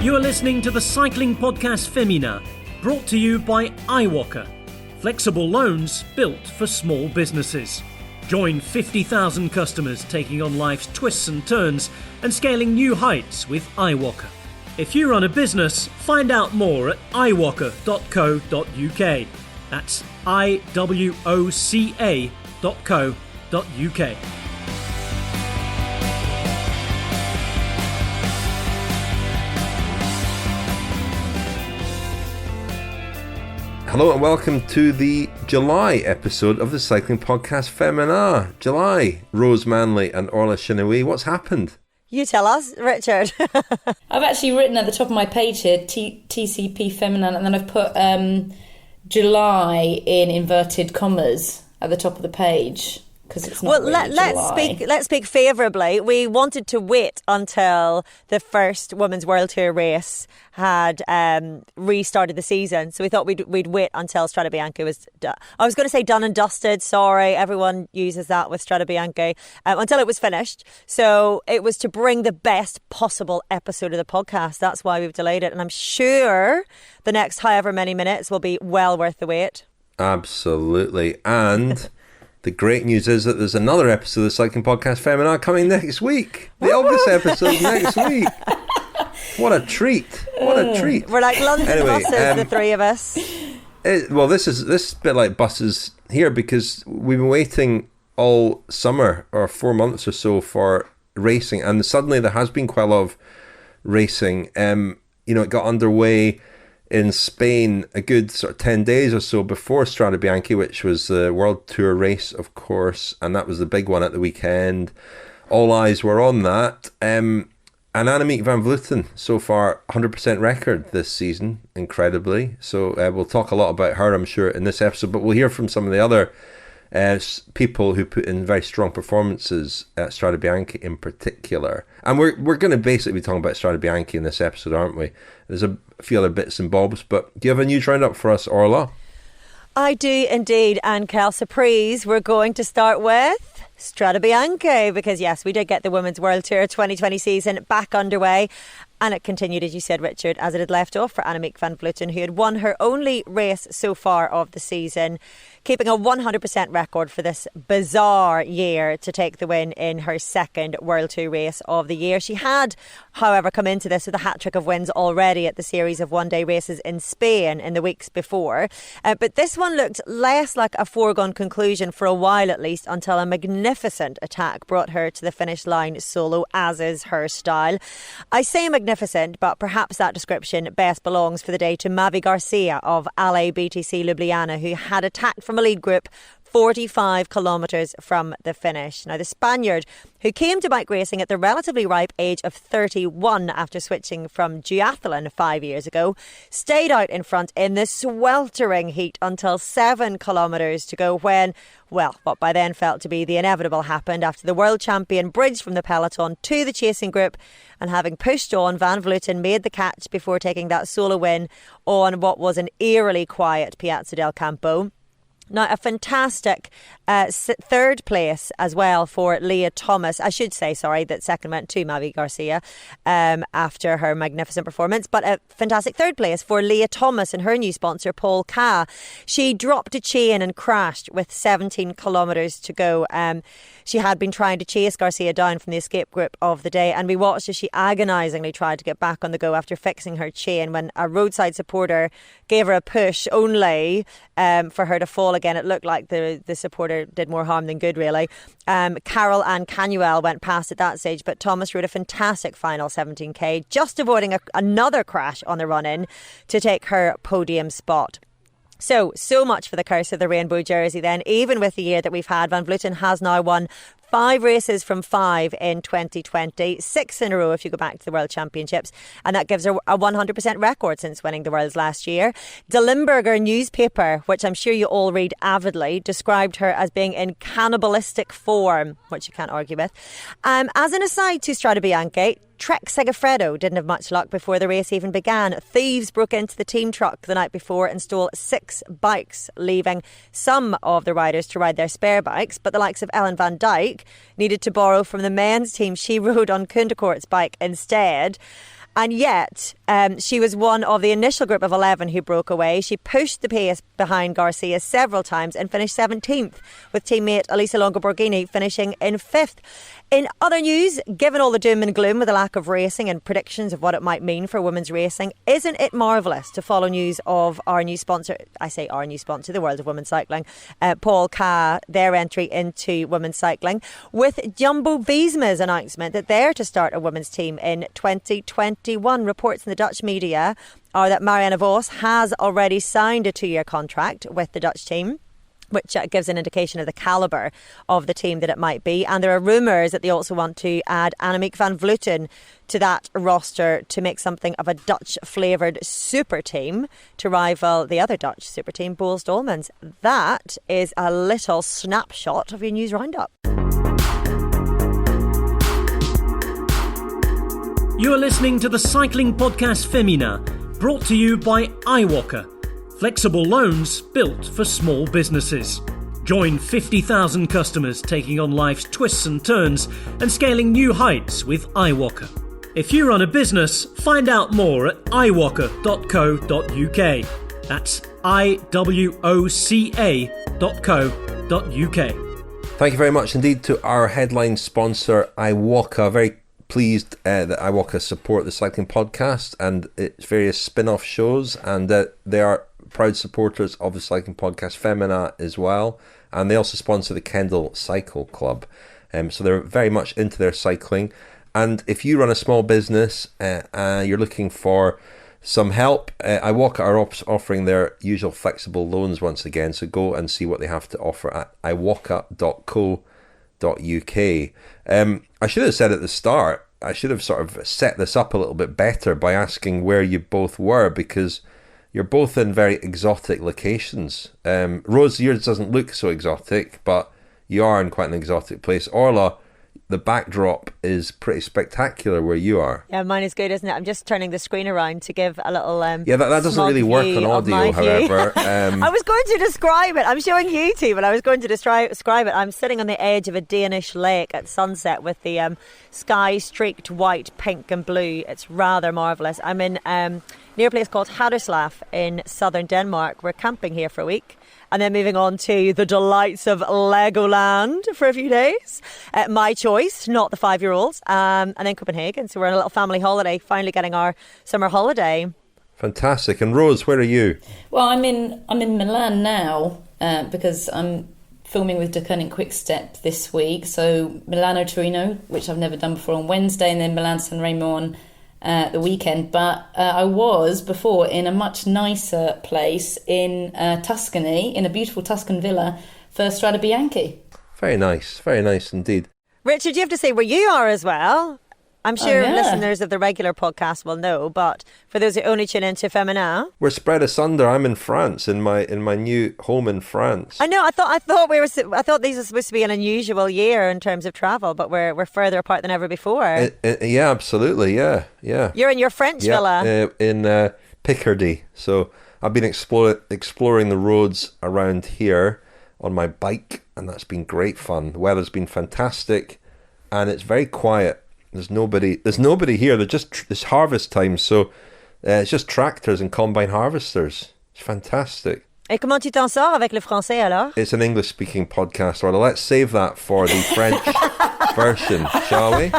You are listening to the Cycling Podcast Féminin, brought to you by iwoca. Flexible loans built for small businesses. Join 50,000 customers taking on life's twists and turns and scaling new heights with iwoca. If you run a business, find out more at iwoca.co.uk. That's iwoca.co.uk. Hello and welcome to the July episode of the Cycling Podcast Féminin. July, Rose Manley and Orla Chennaoui. What's happened? You tell us, Richard. I've actually written at the top of my page here, TCP Féminin, and then I've put July in inverted commas at the top of the page. It's not let's speak favourably. We wanted to wait until the first Women's World Tour race had restarted the season, so we thought we'd wait until Strade Bianche was I was going to say done and dusted. Sorry, everyone uses that with Strade Bianche, until it was finished. So it was to bring the best possible episode of the podcast. That's why we've delayed it, and I'm sure the next however many minutes will be well worth the wait. Absolutely, and. The great news is that there's another episode of the Cycling Podcast Féminin coming next week. The August episode next week. What a treat. What a treat. We're like London buses, the three of us. This is a bit like buses here because we've been waiting all summer or 4 months or so for racing, and suddenly there has been quite a lot of racing. It got underway in Spain a good sort of 10 days or so before Strade Bianche, which was the World Tour race, of course, and that was the big one at the weekend. All eyes were on that. And Annemiek van Vleuten, so far, 100% record this season, incredibly. So we'll talk a lot about her, I'm sure, in this episode, but we'll hear from some of the other people who put in very strong performances at Strade Bianche in particular. And we're going to basically be talking about Strade Bianche in this episode, aren't we? There's a few other bits and bobs, but do you have a news roundup for us, Orla? I do indeed, and Cal, surprise, we're going to start with Strade Bianche, because yes, we did get the Women's World Tour 2020 season back underway, and it continued, as you said, Richard, as it had left off for Annemiek van Vleuten, who had won her only race so far of the season, keeping a 100% record for this bizarre year to take the win in her second World Tour race of the year. She had, however, come into this with a hat-trick of wins already at the series of one-day races in Spain in the weeks before. But this one looked less like a foregone conclusion for a while at least, until a magnificent attack brought her to the finish line solo, as is her style. I say magnificent, but perhaps that description best belongs for the day to Mavi Garcia of LA BTC Ljubljana, who had attacked from a lead group 45 kilometres from the finish. Now, the Spaniard, who came to bike racing at the relatively ripe age of 31 after switching from duathlon 5 years ago, stayed out in front in the sweltering heat until 7 kilometres to go when, well, what by then felt to be the inevitable happened after the world champion bridged from the peloton to the chasing group, and having pushed on, Van Vleuten made the catch before taking that solo win on what was an eerily quiet Piazza del Campo. Now, a fantastic third place as well for Leah Thomas. I should say, that second went to Mavi Garcia after her magnificent performance. But a fantastic third place for Leah Thomas and her new sponsor, Paul Ka. She dropped a chain and crashed with 17 kilometres to go. She had been trying to chase Garcia down from the escape group of the day, and we watched as she agonisingly tried to get back on the go after fixing her chain when a roadside supporter gave her a push only for her to fall again. It looked like the supporter did more harm than good, really. Carol Ann Canuel went past at that stage, but Thomas rode a fantastic final 17k, just avoiding another crash on the run-in to take her podium spot. So much for the curse of the rainbow jersey then. Even with the year that we've had, Van Vleuten has now won 5 races from 5 in 2020, 6 in a row if you go back to the World Championships, and that gives her a 100% record since winning the Worlds last year. The Limburger newspaper, which I'm sure you all read avidly, described her as being in cannibalistic form, which you can't argue with. As an aside to Strade Bianche, Trek Segafredo didn't have much luck before the race even began. Thieves broke into the team truck the night before and stole 6 bikes, leaving some of the riders to ride their spare bikes, but the likes of Ellen van Dijk needed to borrow from the men's team. She rode on Kundekoort's bike instead. And yet, she was one of the initial group of 11 who broke away. She pushed the pace behind Garcia several times and finished 17th, with teammate Elisa Longo-Borghini finishing in 5th. In other news, given all the doom and gloom with the lack of racing and predictions of what it might mean for women's racing, isn't it marvellous to follow news of our new sponsor, I say our new sponsor, the world of women's cycling, Paul Ka, their entry into women's cycling, with Jumbo-Visma's announcement that they're to start a women's team in 2021. Reports in the Dutch media are that Marianne Vos has already signed a 2-year contract with the Dutch team, which gives an indication of the calibre of the team that it might be. And there are rumours that they also want to add Annemiek van Vleuten to that roster to make something of a Dutch-flavoured super team to rival the other Dutch super team, Boels Dolmans. That is a little snapshot of your news roundup. You are listening to the Cycling Podcast Féminin, brought to you by iwoca. Flexible loans built for small businesses. Join 50,000 customers taking on life's twists and turns and scaling new heights with iwoca. If you run a business, find out more at iwoca.co.uk. That's iwoca.co.uk. Thank you very much indeed to our headline sponsor, iwoca. Very pleased that iwoca support the Cycling Podcast and its various spin-off shows, and they are proud supporters of the Cycling Podcast Féminin as well, and they also sponsor the Kendal Cycle Club, so they're very much into their cycling. And if you run a small business, you're looking for some help, iwoca are offering their usual flexible loans once again, so go and see what they have to offer at iwoca.co.uk. I should have said at the start, I should have sort of set this up a little bit better by asking where you both were, because you're both in very exotic locations. Rose, yours doesn't look so exotic, but you are in quite an exotic place. Orla, the backdrop is pretty spectacular where you are. Yeah, mine is good, isn't it? I'm just turning the screen around to give a little yeah, that doesn't really work on audio, however. I was going to describe it. I'm showing you two, but I was going to describe it. I'm sitting on the edge of a Danish lake at sunset with the sky streaked white, pink and blue. It's rather marvellous. I'm in near a place called Haderslev in southern Denmark. We're camping here for a week. And then moving on to the delights of Legoland for a few days. My choice, not the 5-year-olds. And then Copenhagen. So we're on a little family holiday, finally getting our summer holiday. Fantastic. And Rose, where are you? Well, I'm in Milan now because I'm filming with Deceuninck Quickstep this week. So Milano-Torino, which I've never done before, on Wednesday, and then Milan-San Remo on the weekend. But I was before in a much nicer place in Tuscany, in a beautiful Tuscan villa for Strade Bianche. Very nice indeed. Richard, you have to say where you are as well. I'm sure listeners of the regular podcast will know, but for those who only tune into Féminin, we're spread asunder. I'm in France, in my new home in France. I know. I thought these were supposed to be an unusual year in terms of travel, but we're further apart than ever before. Yeah, absolutely. Yeah. You're in your French villa in Picardy. So I've been exploring the roads around here on my bike, and that's been great fun. The weather's been fantastic, and it's very quiet. There's nobody here. It's harvest time, so it's just tractors and combine harvesters. It's fantastic. Et comment tu t'en sors avec le français alors? It's an English-speaking podcast, or let's save that for the French version, shall we?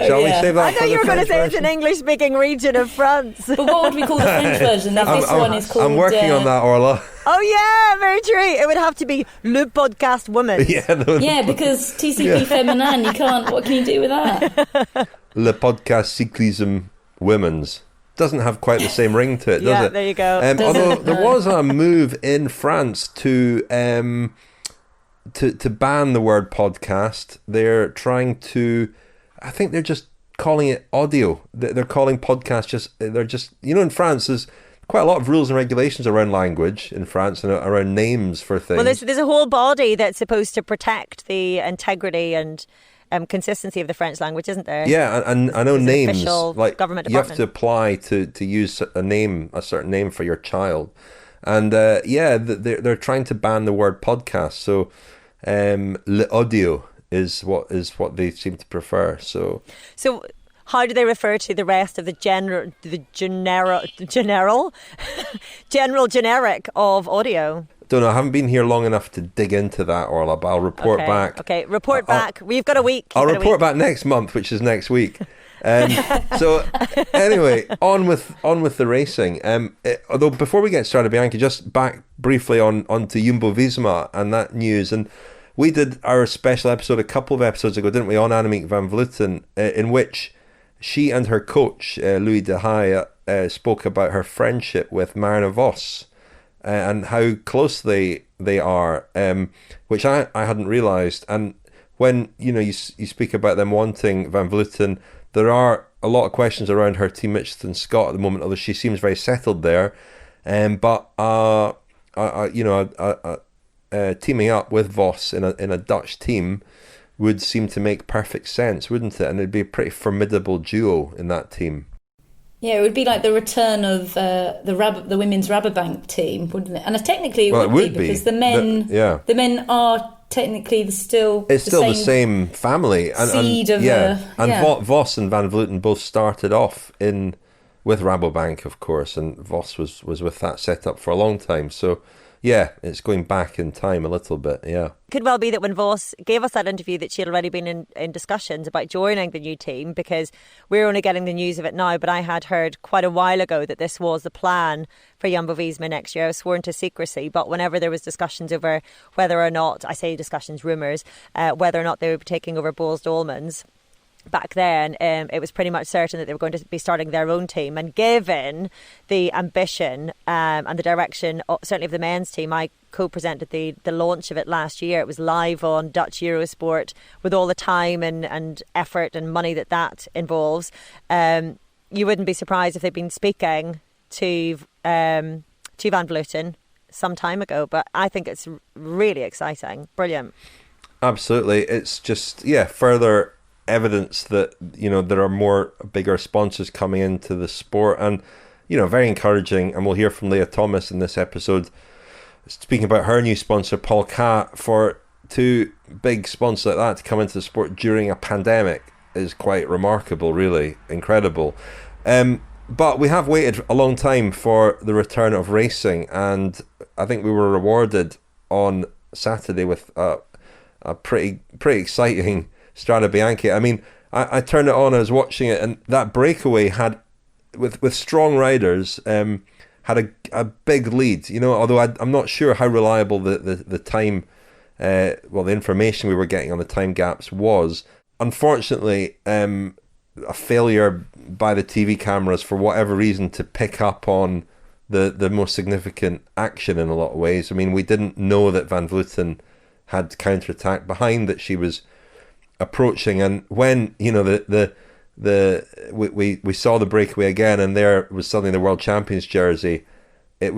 Shall we save that? I thought you were going to say it's an English-speaking region of France. But what would we call the French version? This one is called. I'm working on that, Orla. Oh yeah, very true. It would have to be Le Podcast Women. Yeah, because TCP Féminin, you can't. What can you do with that? Le Podcast Cyclisme Women's. Doesn't have quite the same ring to it, does it? Yeah, there you go. Although there was a move in France to ban the word podcast. They're trying to, I think they're just calling it audio. They're calling podcasts in France there's quite a lot of rules and regulations around language in France and around names for things. Well, there's a whole body that's supposed to protect the integrity and consistency of the French language, isn't there? Yeah, and I know names, like government you have to apply to use a certain name for your child, and they're trying to ban the word podcast. So, le audio is what they seem to prefer. So how do they refer to the rest of the generic of audio? Don't know. I haven't been here long enough to dig into that, Orla, but I'll report back. Okay, report back. We've got a week. I'll report back next month, which is next week. So anyway, on with the racing. Although before we get started, Bianca, just back briefly onto Jumbo-Visma and that news. And we did our special episode a couple of episodes ago, didn't we, on Annemiek van Vleuten, in which she and her coach, Louis de Haye, spoke about her friendship with Marina Vos. And how close they are, which I hadn't realised. And when you speak about them wanting Van Vleuten, there are a lot of questions around her Team Mitchelton Scott at the moment, although she seems very settled there. But teaming up with Vos in a Dutch team would seem to make perfect sense, wouldn't it? And it'd be a pretty formidable duo in that team. Yeah, it would be like the return of the women's Rabobank team, wouldn't it? And technically, it would be because the men are technically still it's still the same family and seed of Vos and Van Vleuten both started off with Rabobank, of course, and Vos was with that setup for a long time. So yeah, it's going back in time a little bit, yeah. Could well be that when Vos gave us that interview that she had already been in discussions about joining the new team, because we're only getting the news of it now, but I had heard quite a while ago that this was the plan for Jumbo-Visma next year. I was sworn to secrecy, but whenever there was discussions over whether or not, I say discussions, rumours, whether or not they would be taking over Boels Dolmans, back then, it was pretty much certain that they were going to be starting their own team. And given the ambition and the direction, certainly of the men's team, I co-presented the launch of it last year. It was live on Dutch Eurosport with all the time and effort and money that involves. You wouldn't be surprised if they'd been speaking to Van Vleuten some time ago. But I think it's really exciting. Brilliant. Absolutely. It's just, further evidence that there are more bigger sponsors coming into the sport, and very encouraging. And we'll hear from Leah Thomas in this episode speaking about her new sponsor Paul K. For two big sponsors like that to come into the sport during a pandemic is quite remarkable, really incredible. But we have waited a long time for the return of racing, and I think we were rewarded on Saturday with a pretty exciting Strade Bianche. I mean, I turned it on, I was watching it, and that breakaway had, with strong riders, had a big lead, although I'm not sure how reliable the time, the information we were getting on the time gaps was. Unfortunately, a failure by the TV cameras for whatever reason to pick up on the most significant action in a lot of ways. I mean, we didn't know that Van Vleuten had counterattacked behind, that she was approaching, and when we saw the breakaway again, and there was suddenly the World Champions jersey, it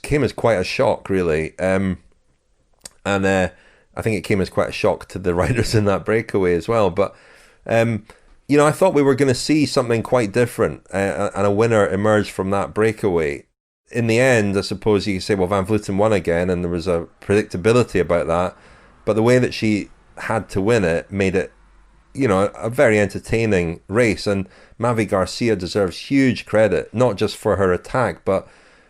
came as quite a shock, really, and I think it came as quite a shock to the riders in that breakaway as well. But I thought we were going to see something quite different, and a winner emerge from that breakaway. In the end, I suppose you could say, well, Van Vleuten won again, and there was a predictability about that, but the way that she had to win it made it a very entertaining race. And Mavi Garcia deserves huge credit, not just for her attack but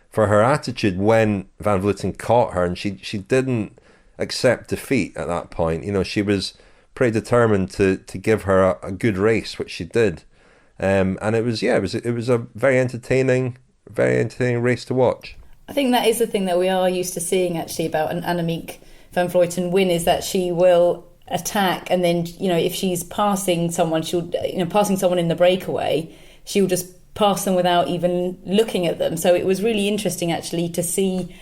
for her attitude when Van Vleuten caught her, and she didn't accept defeat at that point. She was pretty determined to give her a good race, which she did, and it was a very entertaining race to watch. I think that is the thing that we are used to seeing actually about an Annemiek van Vleuten win, is that she will attack, and then if she's passing someone, she'll passing someone in the breakaway, she'll just pass them without even looking at them. So it was really interesting actually to see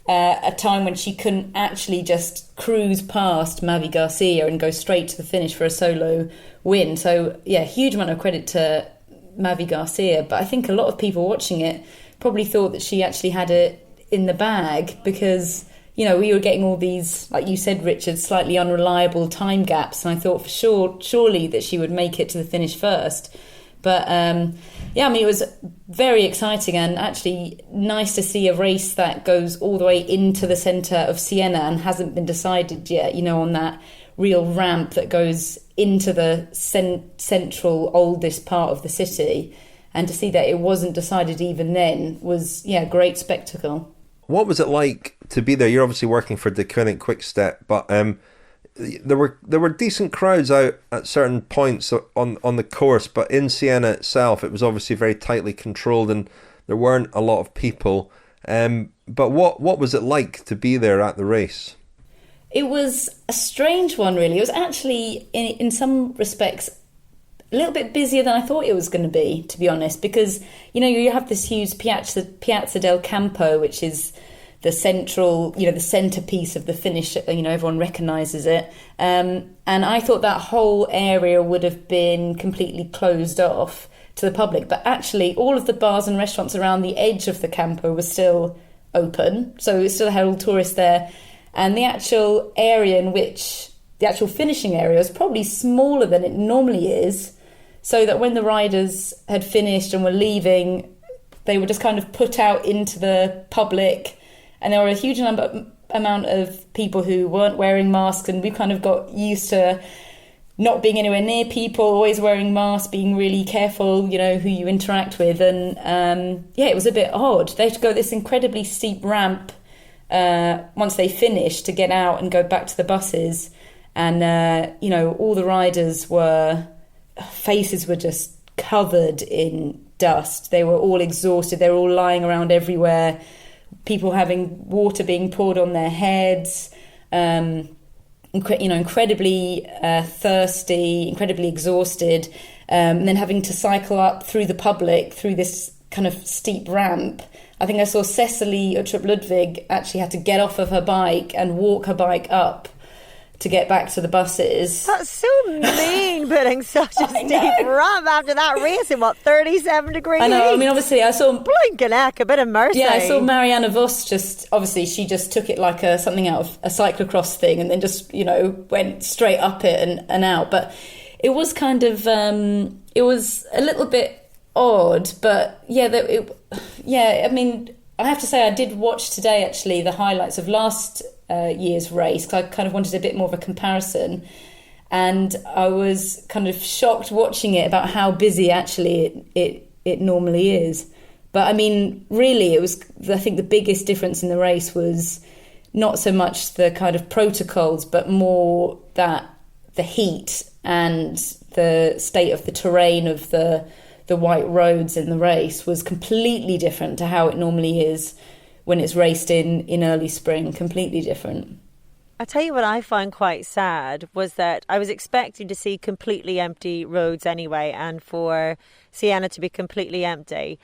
a time when she couldn't actually just cruise past Mavi Garcia and go straight to the finish for a solo win. So huge amount of credit to Mavi Garcia, but I think a lot of people watching it probably thought that she actually had it in the bag, because we were getting all these, like you said, Richard, slightly unreliable time gaps, and I thought for surely that she would make it to the finish first. But it was very exciting, and actually nice to see a race that goes all the way into the centre of Siena and hasn't been decided yet, on that real ramp that goes into the central oldest part of the city. And to see that it wasn't decided even then was, a great spectacle. What was it like to be there? You're obviously working for the Koenig Quick Step, but there were decent crowds out at certain points on the course, but in Siena itself, it was obviously very tightly controlled, and there weren't a lot of people. But what was it like to be there at the race? It was a strange one, really. It was actually, in some respects, a little bit busier than I thought it was going to be honest, because, you have this huge Piazza del Campo, which is the central, the centrepiece of the finish, everyone recognises it. And I thought that whole area would have been completely closed off to the public. But actually, all of the bars and restaurants around the edge of the Campo were still open. So it still had all tourists there. And the actual area the actual finishing area was probably smaller than it normally is. So that when the riders had finished and were leaving, they were just kind of put out into the public. And there were a huge amount of people who weren't wearing masks, and we kind of got used to not being anywhere near people, always wearing masks, being really careful, who you interact with. And it was a bit odd. They had to go this incredibly steep ramp once they finished to get out and go back to the buses. And, all the riders faces were just covered in dust. They were all exhausted. They were all lying around everywhere. People having water being poured on their heads, incredibly thirsty, incredibly exhausted, and then having to cycle up through the public through this kind of steep ramp. I think I saw Cecily Uttrup Ludwig actually had to get off of her bike and walk her bike up to get back to the buses. That's so mean, putting such a steep ramp after that race in 37 degrees. I know. I mean, obviously, I saw blinking heck, a bit of mercy. Yeah, I saw Marianne Vos she just took it like something out of a cyclocross thing, and then just went straight up it and out. But it was kind of it was a little bit odd, but I mean, I have to say I did watch today actually the highlights of last year's race, because I kind of wanted a bit more of a comparison, and I was kind of shocked watching it about how busy actually it normally is. But I mean, really, it was, I think the biggest difference in the race was not so much the kind of protocols, but more that the heat and the state of the terrain of the white roads in the race was completely different to how it normally is when it's raced in early spring. Completely different. I tell you what I found quite sad was that I was expecting to see completely empty roads anyway, and for Siena to be completely empty.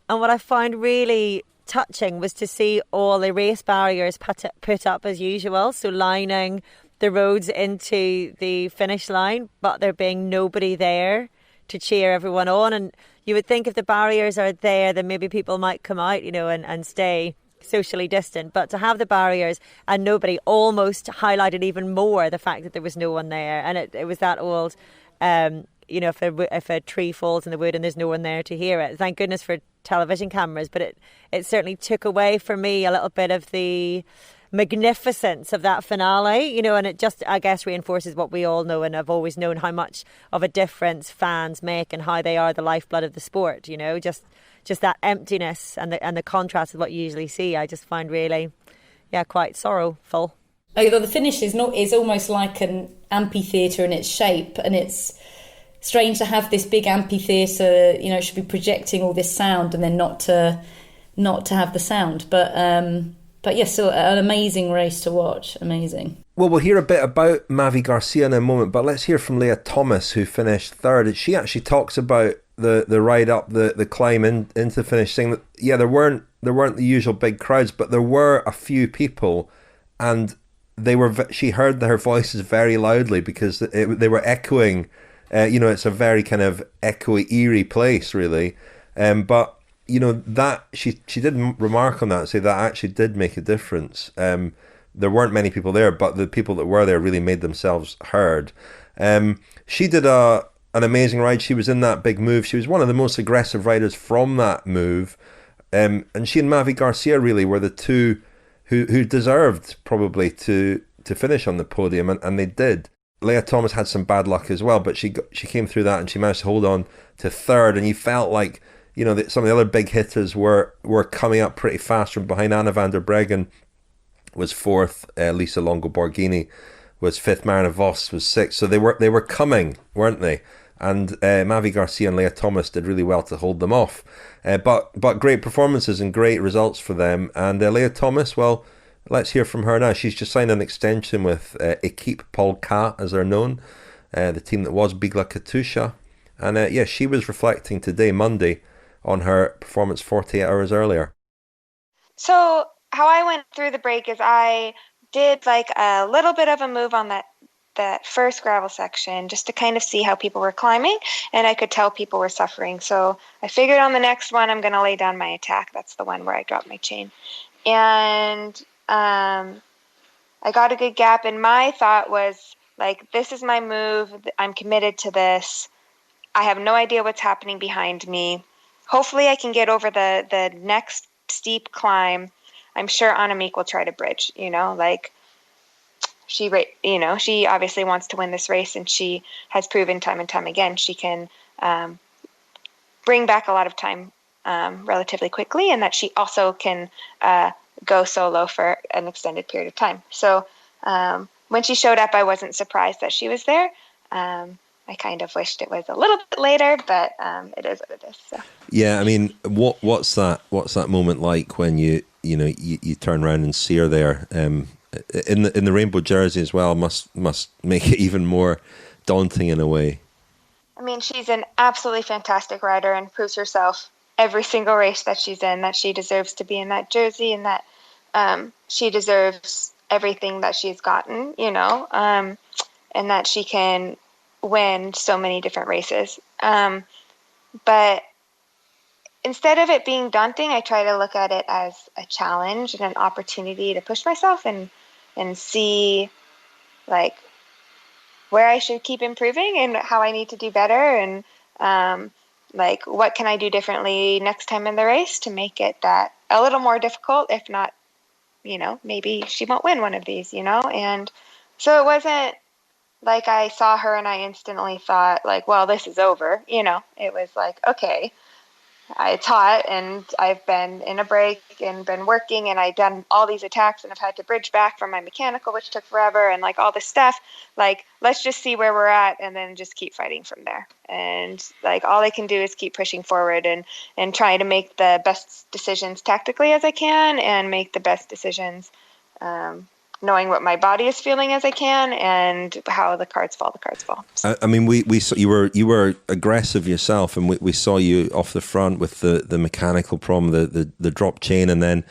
And what I found really touching was to see all the race barriers put up as usual, so lining the roads into the finish line, but there being nobody there to cheer everyone on. And you would think if the barriers are there, then maybe people might come out, and stay socially distant. But to have the barriers and nobody almost highlighted even more the fact that there was no one there. And it was that old, if a tree falls in the wood and there's no one there to hear it. Thank goodness for television cameras, but it certainly took away for me a little bit of the magnificence of that finale, and it just, I guess, reinforces what we all know and have always known, how much of a difference fans make and how they are the lifeblood of the sport. Just that emptiness and the contrast with what you usually see, I just find really, quite sorrowful. Although the finish is almost like an amphitheatre in its shape, and it's strange to have this big amphitheatre, it should be projecting all this sound, and then not to have the sound. But yes, still an amazing race to watch. Amazing. Well, we'll hear a bit about Mavi Garcia in a moment, but let's hear from Leah Thomas, who finished third. She actually talks about the ride up the climb into the finish, saying that there weren't the usual big crowds, but there were a few people, and she heard her voices very loudly because they were echoing. It's a very kind of echoey, eerie place, really. But that she did remark on that and say that actually did make a difference. There weren't many people there, but the people that were there really made themselves heard. She did an amazing ride. She was in that big move. She was one of the most aggressive riders from that move. And she and Mavi Garcia really were the two who deserved probably to finish on the podium, and they did. Leah Thomas had some bad luck as well, but she came through that and she managed to hold on to third. And you felt like, you know, that some of the other big hitters were coming up pretty fast from behind. Anna van der Breggen was fourth, Lisa Longo Borghini was fifth, Marina Vos was sixth. So they were coming, weren't they? And Mavi, Garcia and Leah Thomas did really well to hold them off. But great performances and great results for them. And Leah Thomas, well, let's hear from her now. She's just signed an extension with Equipe Polka, as they're known, the team that was Bigla Katusha. And she was reflecting today, Monday, on her performance 48 hours earlier. So how I went through the break is I did like a little bit of a move on that first gravel section just to kind of see how people were climbing, and I could tell people were suffering. So I figured on the next one I'm going to lay down my attack. That's the one where I dropped my chain. And I got a good gap, and my thought was like, this is my move. I'm committed to this. I have no idea what's happening behind me. Hopefully I can get over the next steep climb. I'm sure Annemiek will try to bridge, like she obviously wants to win this race, and she has proven time and time again she can bring back a lot of time relatively quickly, and that she also can go solo for an extended period of time. So when she showed up, I wasn't surprised that she was there. I kind of wished it was a little bit later, but it is what it is. So. Yeah, I mean, what's that moment like when you turn around and see her there in the rainbow jersey as well? Must make it even more daunting in a way. I mean, she's an absolutely fantastic rider and proves herself every single race that she's in, that she deserves to be in that jersey, and that she deserves everything that she's gotten, and that she can win so many different races. But instead of it being daunting, I try to look at it as a challenge and an opportunity to push myself and see like where I should keep improving and how I need to do better, and like what can I do differently next time in the race to make it that a little more difficult, if not, maybe she won't win one of these, and so it wasn't like I saw her and I instantly thought like, well, this is over, it was like, okay, it's hot and I've been in a break and been working and I've done all these attacks and I've had to bridge back from my mechanical, which took forever, and like all this stuff, like, let's just see where we're at and then just keep fighting from there. And like, all I can do is keep pushing forward and try to make the best decisions tactically as I can, and make the best decisions, knowing what my body is feeling as I can, and how the cards fall. So. I mean, we saw you were aggressive yourself, and we saw you off the front with the mechanical problem, the drop chain, and then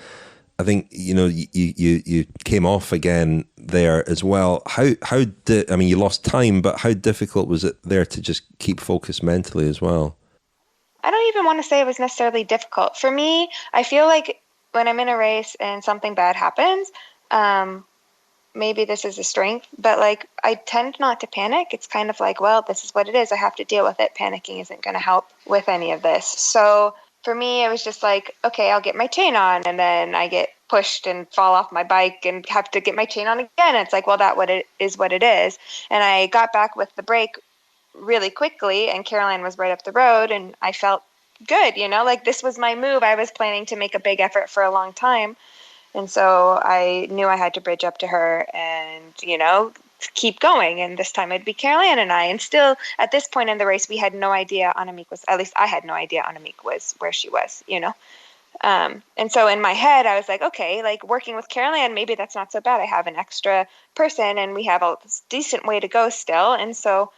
I think you came off again there as well. You lost time, but how difficult was it there to just keep focused mentally as well? I don't even want to say it was necessarily difficult. For me, I feel like when I'm in a race and something bad happens, maybe this is a strength, but like I tend not to panic. It's kind of like, well, this is what it is. I have to deal with it. Panicking isn't going to help with any of this. So for me, it was just like, okay, I'll get my chain on, and then I get pushed and fall off my bike and have to get my chain on again. It's like, well, what it is. And I got back with the break really quickly, and Caroline was right up the road, and I felt good, like this was my move. I was planning to make a big effort for a long time. And so I knew I had to bridge up to her and, keep going. And this time it'd be Caroline and I. And still, at this point in the race, we had no idea Annemiek was, at least I had no idea Annemiek was where she was, And so in my head, I was like, okay, like working with Caroline, maybe that's not so bad. I have an extra person and we have a decent way to go still. And so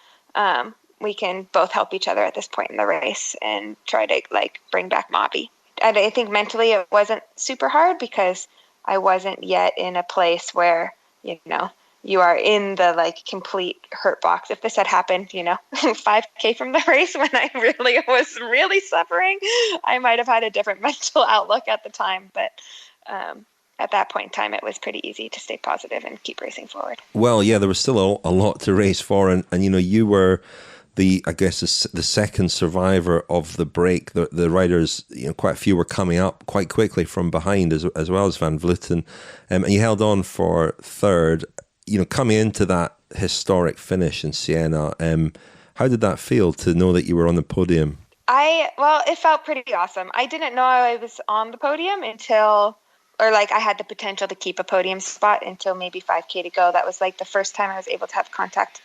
we can both help each other at this point in the race and try to like bring back Mavi. And I think mentally it wasn't super hard because I wasn't yet in a place where, you are in the like complete hurt box. If this had happened, 5K from the race when I was really suffering, I might have had a different mental outlook at the time. But at that point in time, it was pretty easy to stay positive and keep racing forward. Well, yeah, there was still a lot to race for. And you were the second survivor of the break. The riders, quite a few were coming up quite quickly from behind, as well as Van Vleuten, and you held on for third. Coming into that historic finish in Siena. How did that feel to know that you were on the podium? It felt pretty awesome. I didn't know I was on the podium I had the potential to keep a podium spot until maybe 5K to go. That was like the first time I was able to have contact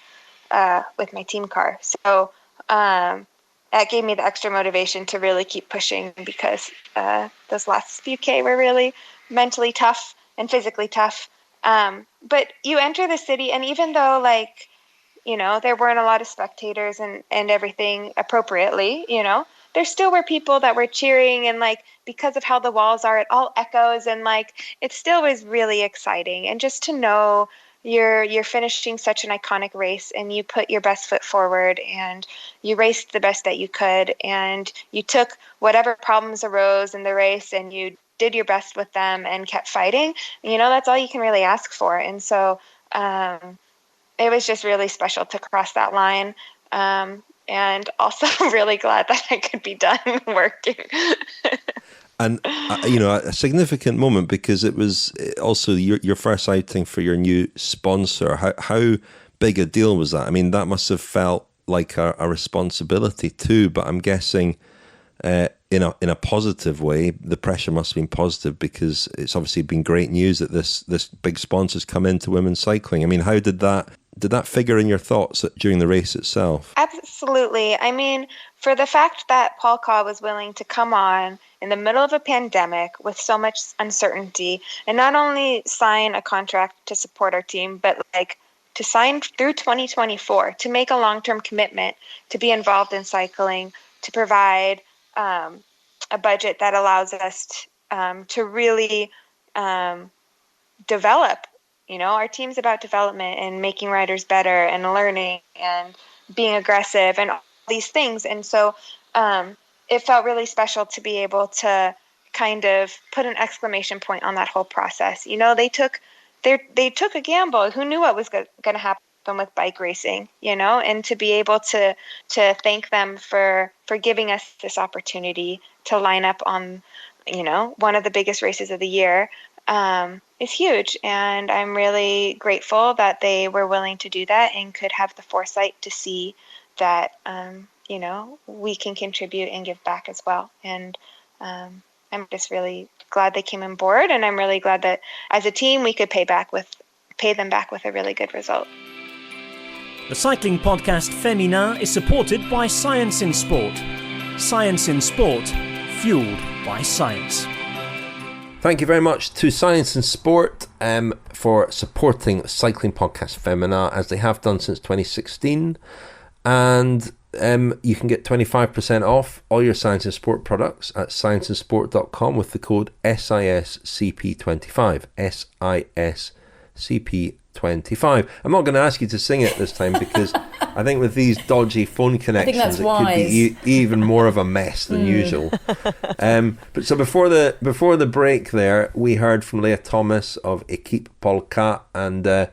with my team car. So that gave me the extra motivation to really keep pushing, because those last few K were really mentally tough and physically tough. But you enter the city, and even though there weren't a lot of spectators and everything appropriately, there still were people that were cheering, and because of how the walls are, it all echoes, and it still was really exciting. And just to know you're finishing such an iconic race, and you put your best foot forward, and you raced the best that you could, and you took whatever problems arose in the race and you did your best with them and kept fighting, that's all you can really ask for. And so it was just really special to cross that line. And also really glad that I could be done working. And, a significant moment, because it was also your first outing for your new sponsor. How big a deal was that? I mean, that must have felt like a responsibility too, but I'm guessing in a positive way. The pressure must have been positive, because it's obviously been great news that this big sponsor's come into women's cycling. I mean, how did that figure in your thoughts during the race itself? Absolutely. I mean, for the fact that Paul Kaw was willing to come on in the middle of a pandemic with so much uncertainty, and not only sign a contract to support our team, but to sign through 2024, to make a long-term commitment to be involved in cycling, to provide a budget that allows us to really develop. Our team's about development and making riders better and learning and being aggressive and all these things. And so it felt really special to be able to kind of put an exclamation point on that whole process. They took a gamble. Who knew what was going to happen with bike racing, and to be able to thank them for giving us this opportunity to line up on, one of the biggest races of the year. Is huge, and I'm really grateful that they were willing to do that and could have the foresight to see that we can contribute and give back as well. And I'm just really glad they came on board, and I'm really glad that as a team we could pay them back with a really good result. The Cycling Podcast Féminin is supported by Science in Sport. Science in Sport, fueled by science. Thank you very much to Science in Sport for supporting Cycling Podcast Féminin, as they have done since 2016. And you can get 25% off all your Science in Sport products at scienceinsport.com with the code SISCP25. SISCP25. I'm not going to ask you to sing it this time, because I think with these dodgy phone connections, it could be even more of a mess than usual. But so before the break there, we heard from Leah Thomas of Equipe Polka, and a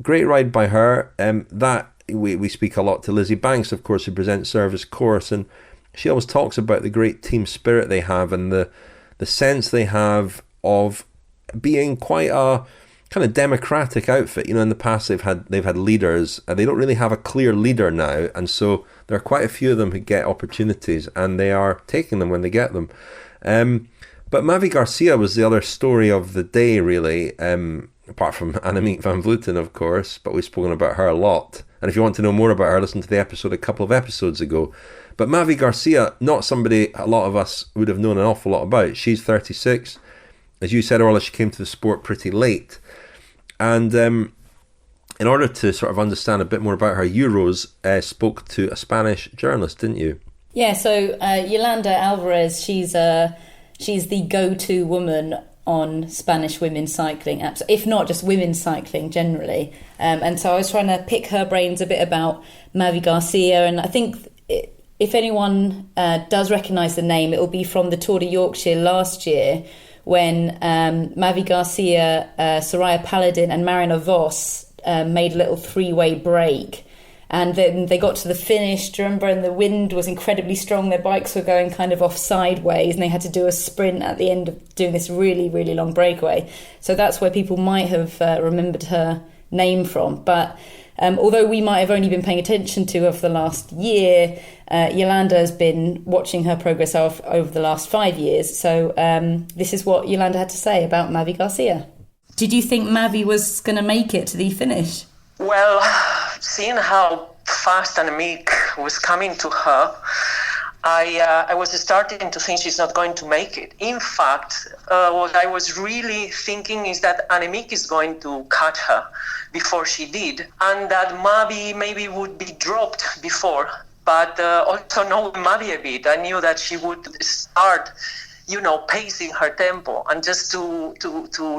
great ride by her. That we speak a lot to Lizzie Banks, of course, who presents Service Course, and she always talks about the great team spirit they have, and the sense they have of being quite a kind of democratic outfit. In the past they've had leaders, and they don't really have a clear leader now, and so there are quite a few of them who get opportunities, and they are taking them when they get them. But Mavi Garcia was the other story of the day, really, apart from Annemiek van Vleuten, of course, but we've spoken about her a lot. And if you want to know more about her, listen to the episode a couple of episodes ago. But Mavi Garcia, not somebody a lot of us would have known an awful lot about. She's 36. As you said, Orla, she came to the sport pretty late. And in order to sort of understand a bit more about her, you, Rose, spoke to a Spanish journalist, didn't you? Yeah, so Yolanda Alvarez, she's the go-to woman on Spanish women's cycling apps, if not just women's cycling generally. And so I was trying to pick her brains a bit about Mavi Garcia, and I think if anyone does recognise the name, it will be from the Tour de Yorkshire last year, when Mavi Garcia, Soraya Paladin and Marina Vos made a little three-way break. And then they got to the finish, do you remember? And the wind was incredibly strong. Their bikes were going kind of off sideways, and they had to do a sprint at the end of doing this really, really long breakaway. So that's where people might have remembered her name from. But although we might have only been paying attention to her for the last year, Yolanda has been watching her progress over the last 5 years. So this is what Yolanda had to say about Mavi Garcia. Did you think Mavi was going to make it to the finish? Well, seeing how fast Annemiek was coming to her, I was starting to think she's not going to make it. In fact, what I was really thinking is that Annemiek is going to cut her before she did, and that Mavi maybe would be dropped before. But also knowing Mavi a bit, I knew that she would start, pacing her tempo, and just to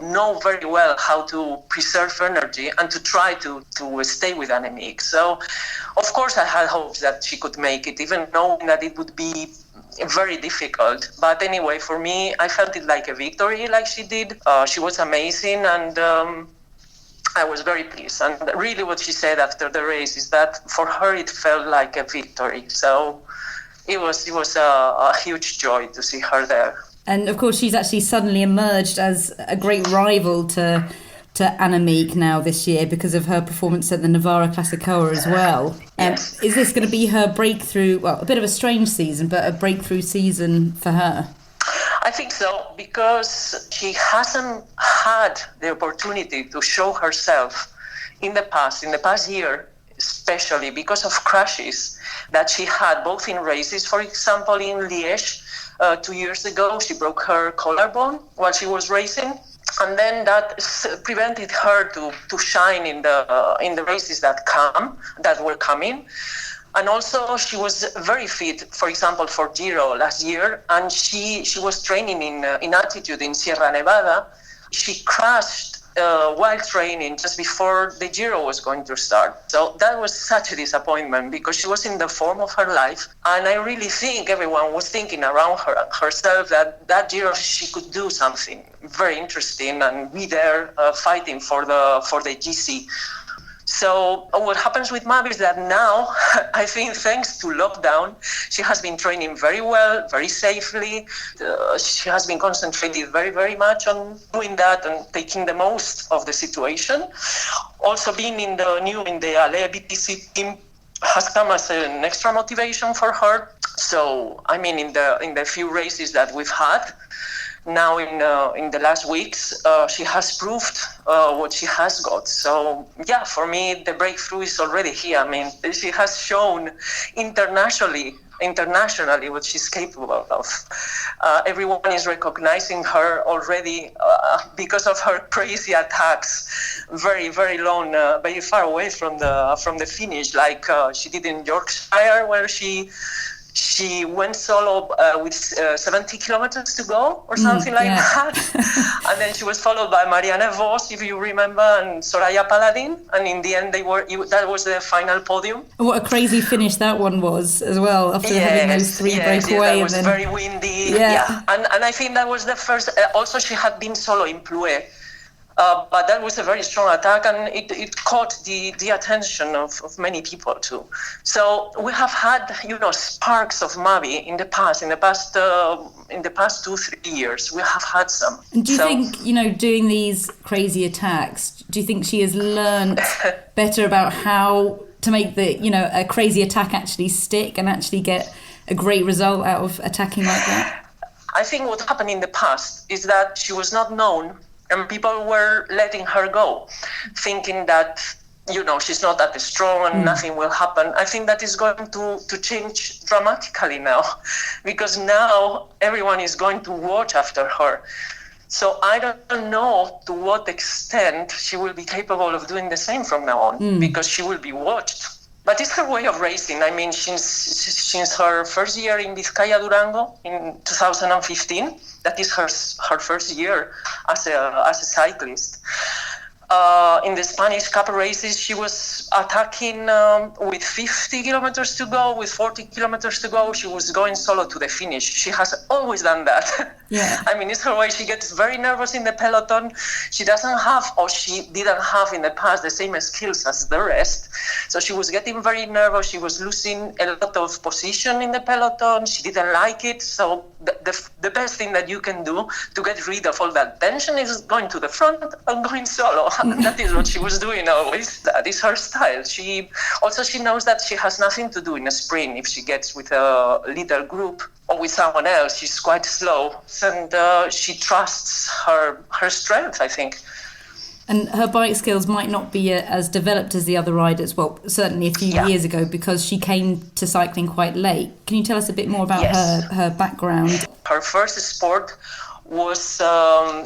know very well how to preserve energy and to try to stay with Annemiek. So, of course, I had hopes that she could make it, even knowing that it would be very difficult. But anyway, for me, I felt it like a victory, like she did. She was amazing, and I was very pleased. And really what she said after the race is that for her it felt like a victory. So it was a huge joy to see her there. And of course she's actually suddenly emerged as a great rival to Annemiek now this year because of her performance at the Navarra Classicoa as well. Yes. Is this going to be her breakthrough, well, a bit of a strange season, but a breakthrough season for her? I think so, because she hasn't had the opportunity to show herself in the past year, especially because of crashes that she had both in races. For example, in Liège 2 years ago, she broke her collarbone while she was racing, and then that prevented her to shine in the races that were coming. And also she was very fit, for example, for Giro last year, and she was training in altitude in Sierra Nevada. She crashed while training just before the Giro was going to start. So that was such a disappointment because she was in the form of her life. And I really think everyone was thinking around herself that Giro she could do something very interesting and be there fighting for the GC. So what happens with Mavi is that now, I think thanks to lockdown, she has been training very well, very safely. She has been concentrated very, very much on doing that and taking the most of the situation. Also being in the Leah BTC team has come as an extra motivation for her. So, I mean, in the few races that we've had, now in the last weeks, she has proved what she has got. So yeah, for me, the breakthrough is already here. I mean, she has shown internationally what she's capable of. Everyone is recognizing her already because of her crazy attacks, very, very long, very far away from the finish, like she did in Yorkshire, where she went solo with 70 kilometers to go or something like that. And then she was followed by Marianne Vos, if you remember, and Soraya Paladin. And in the end, that was the final podium. What a crazy finish that one was as well, after having those three breakaway. That was very windy. Yeah. And I think that was the first. Also, she had been solo in Plouay. But that was a very strong attack, and it caught the attention of many people too. So we have had, sparks of Mavi in the past 2-3 years. We have had some. And do you think, doing these crazy attacks, do you think she has learned better about how to make a crazy attack actually stick and actually get a great result out of attacking like that? I think what happened in the past is that she was not known. And people were letting her go, thinking that, she's not that strong and nothing will happen. I think that is going to change dramatically now, because now everyone is going to watch after her. So I don't know to what extent she will be capable of doing the same from now on, because she will be watched. But it's her way of racing. I mean, since her first year in Vizcaya Durango in 2015, that is her first year as a cyclist. In the Spanish Cup races, she was attacking with 50 kilometers to go, with 40 kilometers to go. She was going solo to the finish. She has always done that. Yeah. I mean, it's her way. She gets very nervous in the peloton. She doesn't have, or she didn't have in the past, the same skills as the rest. So she was getting very nervous. She was losing a lot of position in the peloton. She didn't like it. So the best thing that you can do to get rid of all that tension is going to the front and going solo. That is what she was doing always. That is her style. She knows that she has nothing to do in a sprint if she gets with a little group or with someone else. She's quite slow, and she trusts her strength, I think. And her bike skills might not be as developed as the other riders, well, certainly a few years ago, because she came to cycling quite late. Can you tell us a bit more about her background? Her first sport was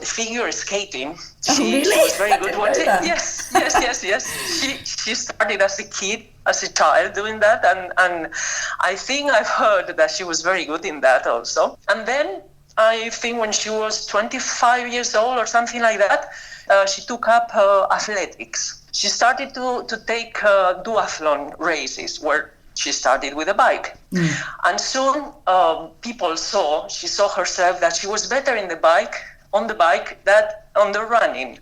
figure skating. Really? She was very good at it. Yes. She started as a kid, as a child, doing that, and I think I've heard that she was very good in that also. And then I think when she was 25 years old or something like that, she took up athletics. She started to take duathlon races where she started with a bike. And soon she saw herself that she was better on the bike than on the running.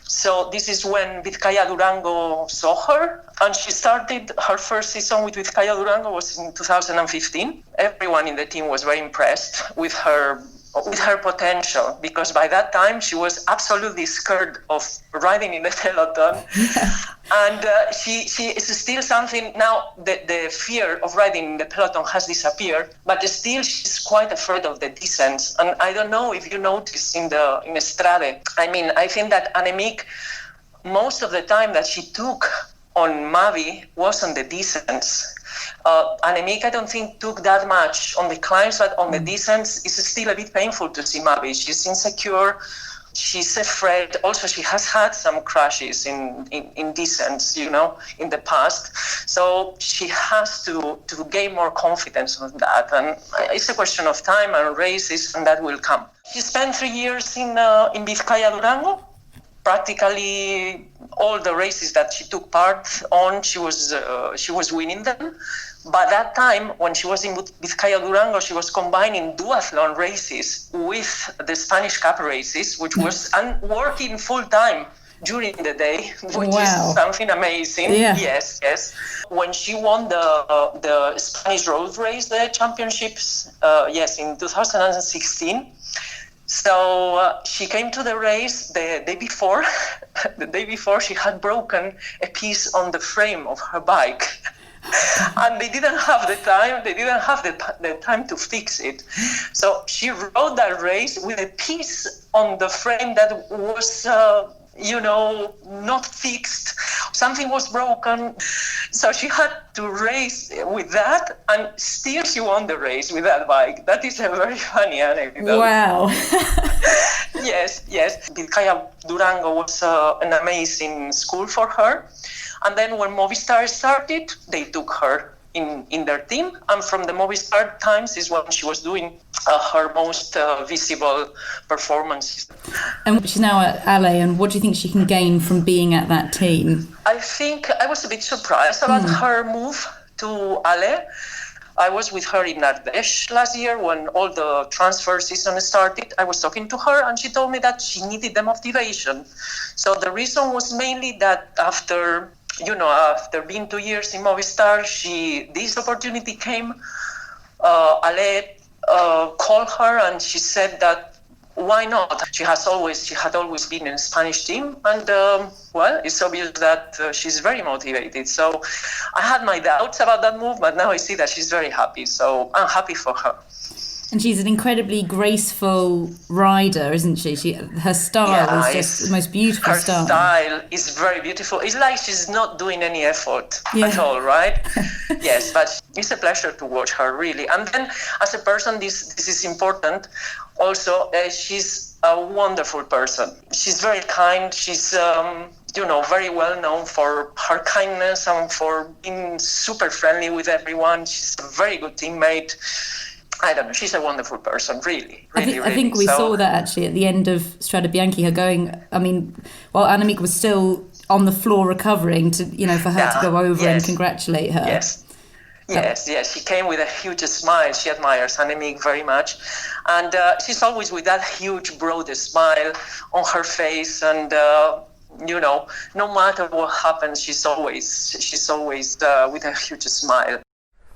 So this is when Vizcaya Durango saw her, and she started her first season with Vizcaya Durango was in 2015. Everyone in the team was very impressed with her potential, because by that time she was absolutely scared of riding in the peloton. And she is still something now. The fear of riding in the peloton has disappeared, but still she's quite afraid of the descents. And I don't know if you notice in Strade. I mean, I think that Annemiek, most of the time that she took on Mavi was on the descents. Annemiek, I don't think, took that much on the climbs, but on the descents, it's still a bit painful to see Mavi. She's insecure, she's afraid. Also, she has had some crashes in descents, in the past. So she has to gain more confidence on that. And it's a question of time and races, and that will come. She spent 3 years in Vizcaya Durango. Practically all the races that she took part on, she was winning them. By that time, when she was in Vizcaya Durango, she was combining duathlon races with the Spanish Cup races, which was working full time during the day, which is something amazing. Yeah. Yes. When she won the Spanish road race, the championships, in 2016. So she came to the race the day before. The day before, she had broken a piece on the frame of her bike. And they didn't have the time. They didn't have the time to fix it. So she rode that race with a piece on the frame that was, not fixed. Something was broken. So she had to race with that, and still she won the race with that bike. That is a very funny anecdote. Wow. Yes. Vizcaya Durango was an amazing school for her. And then when Movistar started, they took her in their team. And from the Movistar times is when she was doing her most visible performances. And she's now at Ale, and what do you think she can gain from being at that team? I think I was a bit surprised about her move to Ale. I was with her in Ardèche last year when all the transfer season started. I was talking to her, and she told me that she needed the motivation. So the reason was mainly that after being 2 years in Movistar, this opportunity came. Ale called her, and she said that why not? She had always been in a Spanish team, and it's obvious that she's very motivated. So I had my doubts about that move, but now I see that she's very happy. So I'm happy for her. And she's an incredibly graceful rider, isn't she? Her style is just the most beautiful style. Her style is very beautiful. It's like she's not doing any effort at all, right? Yes, but it's a pleasure to watch her, really. And then as a person, this is important. Also, she's a wonderful person. She's very kind. She's, very well known for her kindness and for being super friendly with everyone. She's a very good teammate. I don't know. She's a wonderful person, really. I think we saw that actually at the end of Strade Bianche, her going. I mean, while Annemiek was still on the floor recovering, for her to go over and congratulate her. Yes. She came with a huge smile. She admires Annemiek very much, and she's always with that huge, broad smile on her face, and no matter what happens, she's always with a huge smile.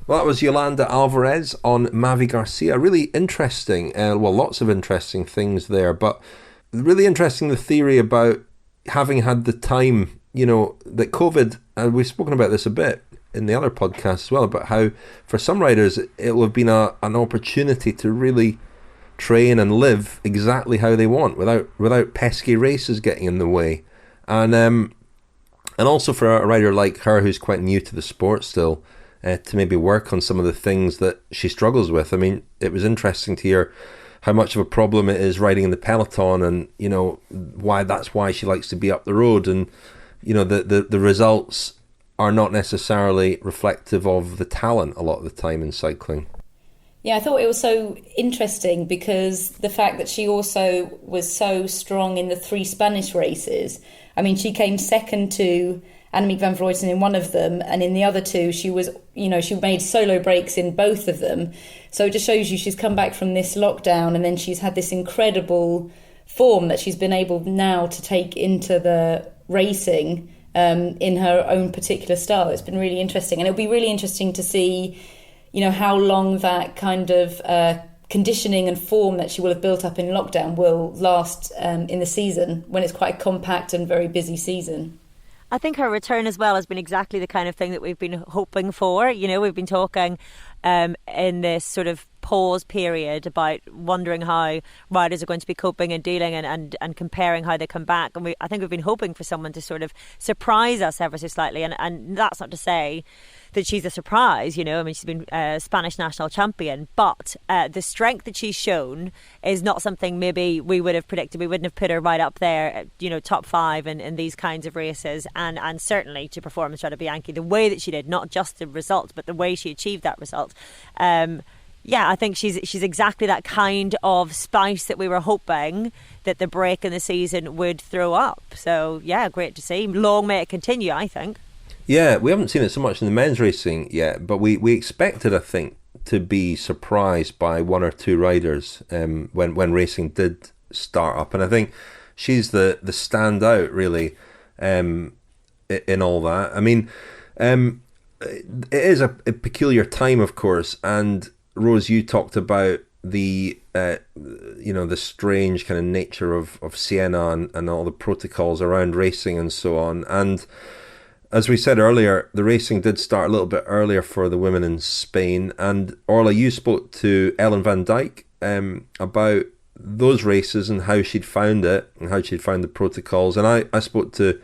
Well, that was Yolanda Alvarez on Mavi Garcia. Really interesting. Lots of interesting things there, but really interesting the theory about having had the time, that COVID, and we've spoken about this a bit in the other podcast as well, about how for some riders it will have been an opportunity to really train and live exactly how they want without pesky races getting in the way. And also for a rider like her who's quite new to the sport still, to maybe work on some of the things that she struggles with. I mean, it was interesting to hear how much of a problem it is riding in the peloton, and why she likes to be up the road, and the results are not necessarily reflective of the talent a lot of the time in cycling. Yeah, I thought it was so interesting because the fact that she also was so strong in the 3 Spanish races. I mean, she came second to Annemiek van Vleuten in one of them, and in the other 2 she was, she made solo breaks in both of them. So it just shows you she's come back from this lockdown, and then she's had this incredible form that she's been able now to take into the racing in her own particular style. It's been really interesting, and it'll be really interesting to see how long that kind of conditioning and form that she will have built up in lockdown will last in the season, when it's quite a compact and very busy season. I think her return as well has been exactly the kind of thing that we've been hoping for. We've been talking in this sort of pause period about wondering how riders are going to be coping and dealing and comparing how they come back. And I think we've been hoping for someone to sort of surprise us ever so slightly. And that's not to say that she's a surprise, I mean, she's been Spanish national champion, but the strength that she's shown is not something maybe we would have predicted. We wouldn't have put her right up there, top 5 in these kinds of races, and certainly to perform in Strade Bianche the way that she did, not just the result, but the way she achieved that result. I think she's exactly that kind of spice that we were hoping that the break in the season would throw up. So, great to see. Long may it continue, I think. Yeah, we haven't seen it so much in the men's racing yet, but we expected, I think, to be surprised by 1 or 2 riders when racing did start up. And I think she's the standout, really, in all that. I mean, it is a peculiar time, of course, and Rose, you talked about the the strange kind of nature of Siena and all the protocols around racing and so on. And as we said earlier, the racing did start a little bit earlier for the women in Spain. And Orla, you spoke to Ellen van Dijk about those races and how she'd found it and how she'd found the protocols. And I spoke to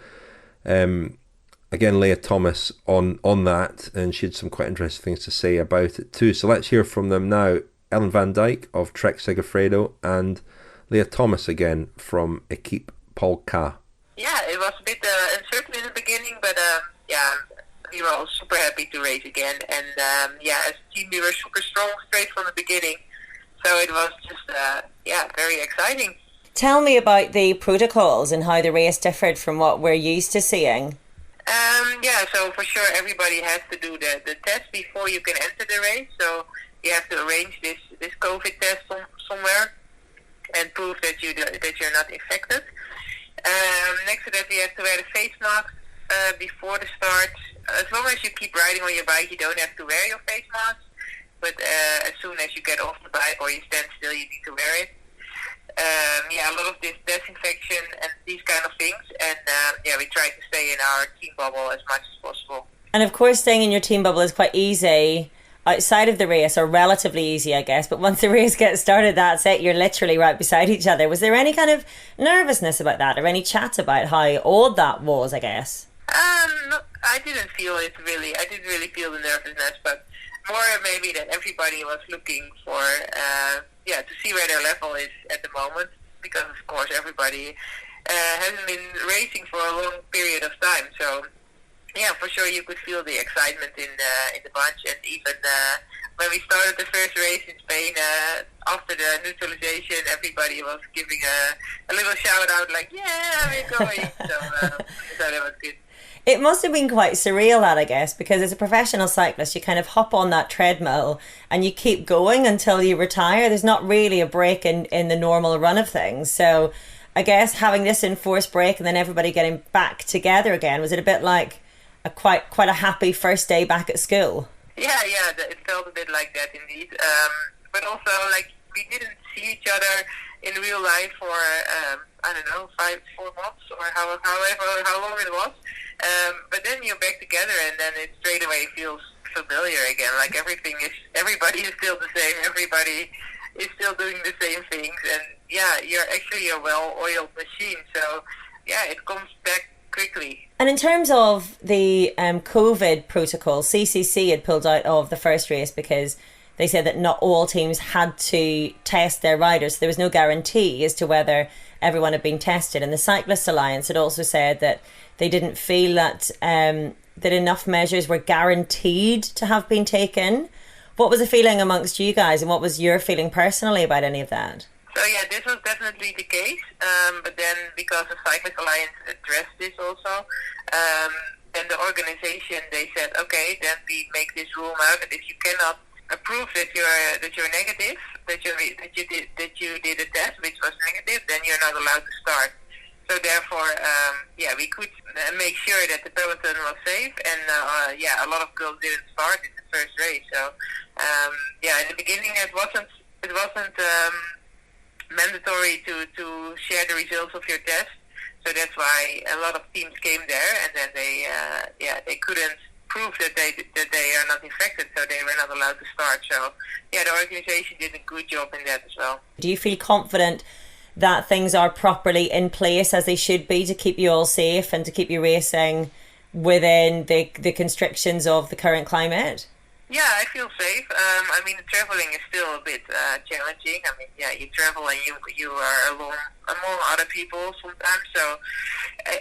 again, Leah Thomas on that, and she had some quite interesting things to say about it too. So let's hear from them now. Ellen van Dijk of Trek Segafredo and Leah Thomas again from Equipe Polka. Yeah, it was a bit uncertain in the beginning, but we were all super happy to race again. And as a team, we were super strong straight from the beginning. So it was just, very exciting. Tell me about the protocols and how the race differed from what we're used to seeing. So for sure everybody has to do the test before you can enter the race. So you have to arrange this COVID test somewhere and prove that you're not infected. Next to that, we have to wear the face mask before the start. As long as you keep riding on your bike, you don't have to wear your face mask. But as soon as you get off the bike or you stand still, you need to wear it. A lot of this disinfection and these kind of things. And we try to stay in our team bubble as much as possible. And of course, staying in your team bubble is quite easy outside of the race, or relatively easy, I guess. But once the race gets started, that's it. You're literally right beside each other. Was there any kind of nervousness about that, or any chat about how odd that was, I guess? No, I didn't feel it really. I didn't really feel the nervousness, but more maybe that everybody was looking for, to see where their level is at the moment. Because, of course, everybody hasn't been racing for a long period of time. So, for sure you could feel the excitement in the bunch. And even when we started the first race in Spain, after the neutralization, everybody was giving a little shout out like, yeah, we're going. So that was good. It must have been quite surreal, that, I guess, because as a professional cyclist, you kind of hop on that treadmill and you keep going until you retire. There's not really a break in the normal run of things. So I guess having this enforced break and then everybody getting back together again, was it a bit like quite a happy first day back at school? Yeah, it felt a bit like that indeed. But also, like, we didn't see each other in real life for, I don't know, 4 months or however how long it was. But then you're back together, and then it straight away feels familiar again. Like everybody is still the same. Everybody is still doing the same things, and yeah, you're actually a well-oiled machine. So yeah, it comes back quickly. And in terms of the COVID protocol, CCC had pulled out of the first race because they said that not all teams had to test their riders. So there was no guarantee as to whether everyone had been tested. And the Cyclists Alliance had also said that they didn't feel that that enough measures were guaranteed to have been taken. What was the feeling amongst you guys, and what was your feeling personally about any of that? So yeah, this was definitely the case. But then because the Cyclists Alliance addressed this also, then the organization, they said, okay, then we make this rule now that if you cannot prove that you're negative, that you did a test which was negative, then you're not allowed to start. So therefore, we could make sure that the peloton was safe, and a lot of girls didn't start in the first race. So in the beginning it wasn't mandatory to share the results of your test. So that's why a lot of teams came there, and then they couldn't prove that they are not infected, so they were not allowed to start. So yeah, the organization did a good job in that as well. Do you feel confident that things are properly in place as they should be to keep you all safe and to keep you racing within the constrictions of the current climate? Yeah, I feel safe. I mean, the traveling is still a bit challenging. I mean, yeah, you travel and you are alone among other people sometimes. So,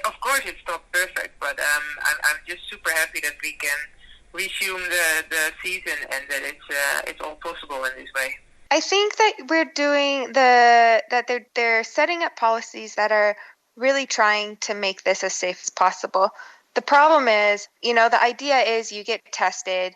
of course, it's not perfect, but I'm just super happy that we can resume the season and that it's all possible in this way. I think that we're doing they're setting up policies that are really trying to make this as safe as possible. The problem is, the idea is you get tested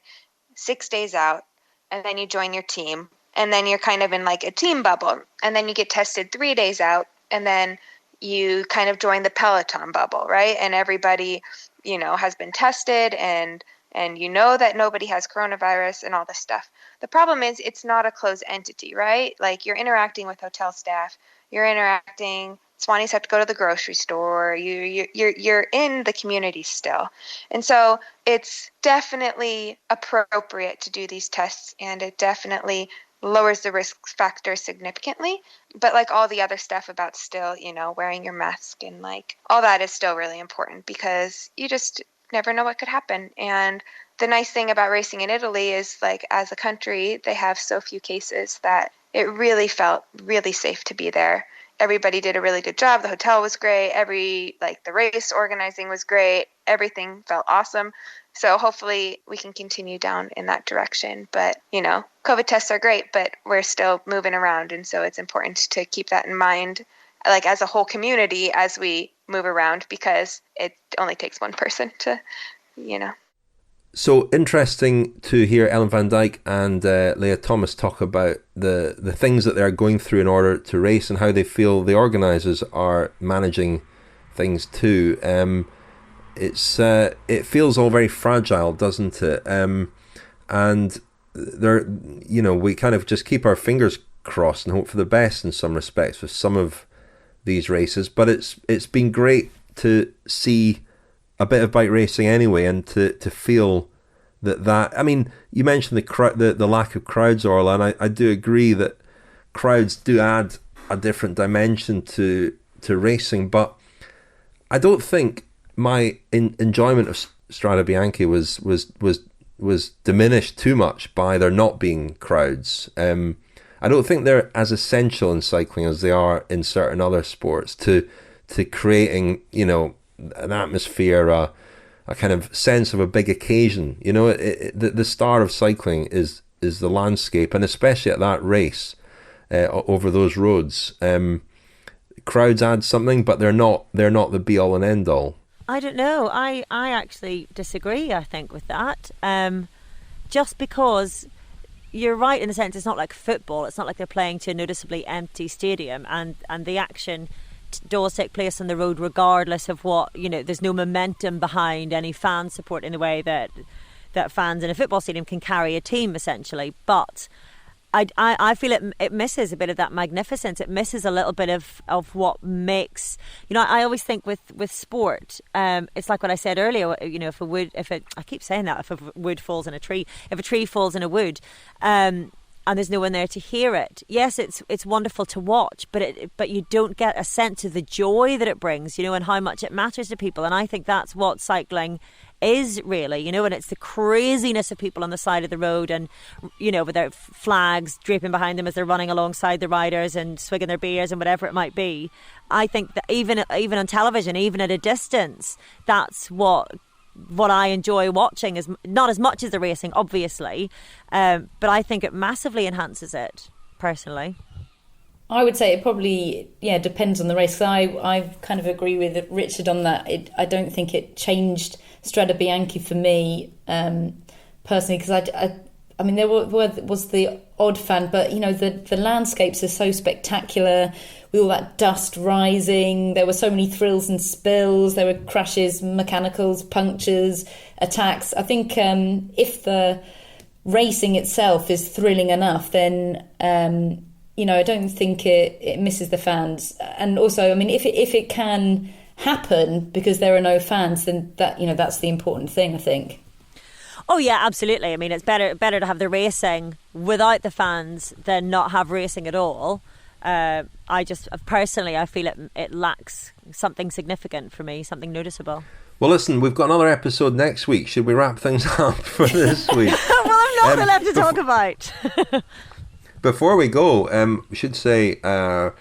6 days out, and then you join your team, and then you're kind of in like a team bubble, and then you get tested 3 days out, and then you kind of join the peloton bubble, right? And everybody, has been tested, and that nobody has coronavirus and all this stuff. The problem is it's not a closed entity, right? Like you're interacting with hotel staff, Swanees have to go to the grocery store, you're in the community still. And so it's definitely appropriate to do these tests, and it definitely lowers the risk factor significantly. But like all the other stuff about still, wearing your mask and like all that is still really important, because you just never know what could happen. And the nice thing about racing in Italy is, like, as a country, they have so few cases that it really felt really safe to be there. Everybody did a really good job. The hotel was great. The race organizing was great. Everything felt awesome. So hopefully we can continue down in that direction. But, COVID tests are great, but we're still moving around. And so it's important to keep that in mind, like as a whole community, as we move around, because it only takes one person to, So interesting to hear Ellen van Dijk and Leah Thomas talk about the things that they're going through in order to race, and how they feel the organisers are managing things too. It feels all very fragile, doesn't it? And there, we kind of just keep our fingers crossed and hope for the best in some respects with some of these races. But it's been great to see a bit of bike racing anyway, and to feel that I mean, you mentioned the lack of crowds, Orla, and I do agree that crowds do add a different dimension to racing, but I don't think my enjoyment of Strade Bianche was diminished too much by there not being crowds. I don't think they're as essential in cycling as they are in certain other sports to creating, an atmosphere, a kind of sense of a big occasion. The star of cycling is the landscape, and especially at that race over those roads. Crowds add something, but they're not the be all and end all. I don't know. I actually disagree, I think, with that. Just because you're right in the sense it's not like football. It's not like they're playing to a noticeably empty stadium, and the action does take place on the road regardless of what, there's no momentum behind any fan support in the way that fans in a football stadium can carry a team, essentially. But I feel it misses a bit of that magnificence. It misses a little bit of what makes, I always think with sport, it's like what I said earlier, I keep saying that, if a wood falls in a tree, if a tree falls in a wood, and there's no one there to hear it. Yes, it's wonderful to watch, but you don't get a sense of the joy that it brings, and how much it matters to people. And I think that's what cycling is really, and it's the craziness of people on the side of the road and, with their flags draping behind them as they're running alongside the riders and swigging their beers and whatever it might be. I think that even on television, even at a distance, that's what I enjoy watching, is not as much as the racing, obviously, but I think it massively enhances it, personally. I would say it probably, depends on the race. So I kind of agree with Richard on that. I don't think it changed Strade Bianche for me personally, because I mean, there was the odd fan, but the landscapes are so spectacular with all that dust rising. There were so many thrills and spills. There were crashes, mechanicals, punctures, attacks. I think if the racing itself is thrilling enough, then I don't think it misses the fans. And also, I mean, if it can happen because there are no fans, then that's the important thing, I think. Oh yeah, absolutely. I mean, it's better to have the racing without the fans than not have racing at all. I feel it lacks something significant for me, something noticeable. Well, listen, we've got another episode next week. Should we wrap things up for this week? Well, I'm not allowed to talk about. Before we go, we should say, a